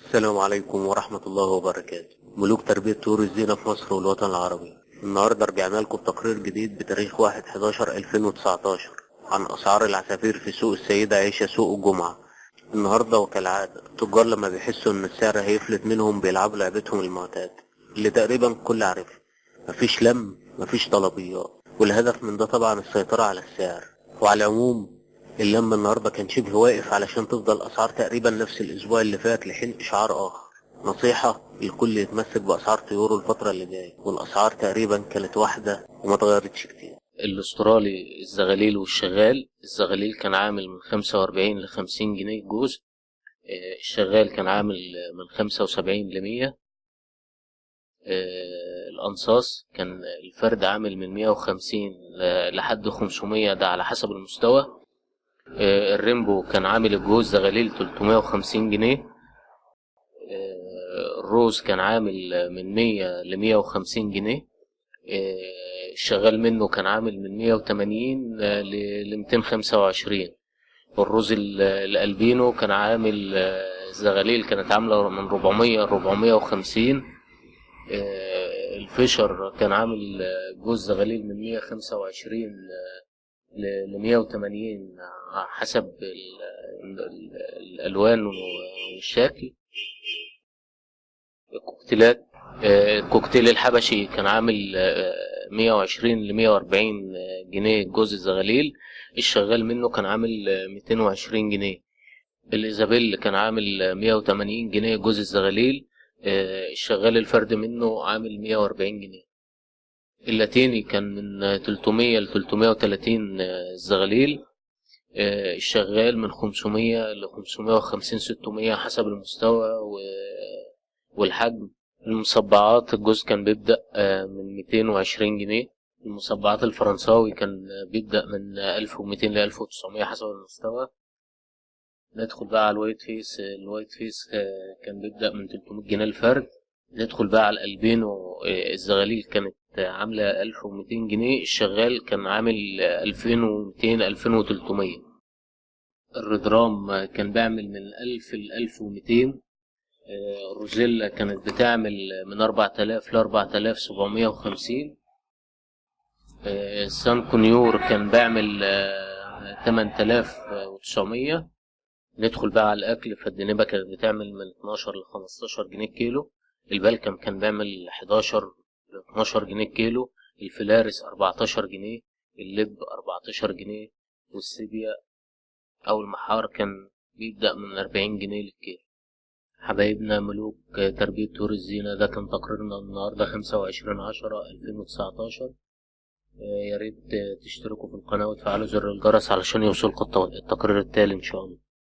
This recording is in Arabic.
السلام عليكم ورحمة الله وبركاته. ملوك تربية طيور الزينة في مصر والوطن العربي. النهاردة رجعنا لكم بتقرير جديد بتاريخ 1/11/2019 عن أسعار العصافير في سوق السيدة عائشة سوق الجمعة. النهاردة وكالعادة التجار لما بيحسوا إن السعر هيفلت منهم بيلعبوا لعبتهم المعتاد اللي تقريبا الكل عارفها. مفيش مفيش طلبيات، والهدف من ده طبعا السيطرة على السعر. وعلى العموم اللم النهارده كان شبه واقف علشان تفضل اسعار تقريبا نفس الاسبوع اللي فات لحين اشعار اخر. نصيحة الكل يتمسك باسعار طيوره الفترة اللي جاية، والاسعار تقريبا كانت واحدة وما اتغيرتش كتير. الاسترالي الزغاليل والشغال. الزغاليل كان عامل من 45 ل50 جنيه الجوز. الشغال كان عامل من 75 ل100. الأنصاص كان الفرد عامل من 150 لحد 500، ده على حسب المستوى. الريمبو كان عامل الجوز زغاليل 350 جنيه. الروز كان عامل من 100 ل150 جنيه. الشغال منه كان عامل من 180 ل225. والرز الألبينو كان عامل، الزغاليل كانت عاملة من 400 ل450. الفيشر كان عامل جوز زغاليل من 125 ل180 حسب الألوان والشكل. الكوكتيلات، الكوكتيل الحبشي كان عامل 120 ل140 جنيه جوز الزغاليل. الشغال منه كان عامل 220 جنيه. الإيزابيل كان عامل 180 جنيه جوز الزغاليل. الشغال الفرد منه عامل 140 جنيه. اللاتيني كان من 300 ل330 الزغاليل. الشغال من 500 ل550 600 حسب المستوى والحجم. المصبعات الجوز كان بيبدأ من 220 جنيه. المصبعات الفرنساوي كان بيبدأ من 1200 ل 1900 حسب المستوى. ندخل بقى على الوايت فيس. الوايت فيس كان بيبدأ من 300 جنيه الفرد. ندخل بقى على الألبينو. الزغاليل كانت عاملة 1200 جنيه. الشغال كان عامل 2200 2300. الردرام كان بيعمل من 1000 ل 1200. الروزيلا كانت بتعمل من 4000 ل 4750. السان كونيور كان بيعمل 8900. ندخل بقى على الأكل. فالدنيبة كانت بتعمل من 12 ل 15 جنيه كيلو. البلكم كان بيعمل 11 ل 12 جنيه كيلو. الفلارس 14 جنيه. اللب 14 جنيه. والسيبيا أو المحار كان بيبدأ من 40 جنيه للكيلو. حبايبنا ملوك تربية طيور الزينة، ده كان تقريرنا النهاردة 25/10/2019. يا ريت تشتركوا في القناة وتفعلوا زر الجرس علشان يوصلكوا التقرير التالي إن شاء الله.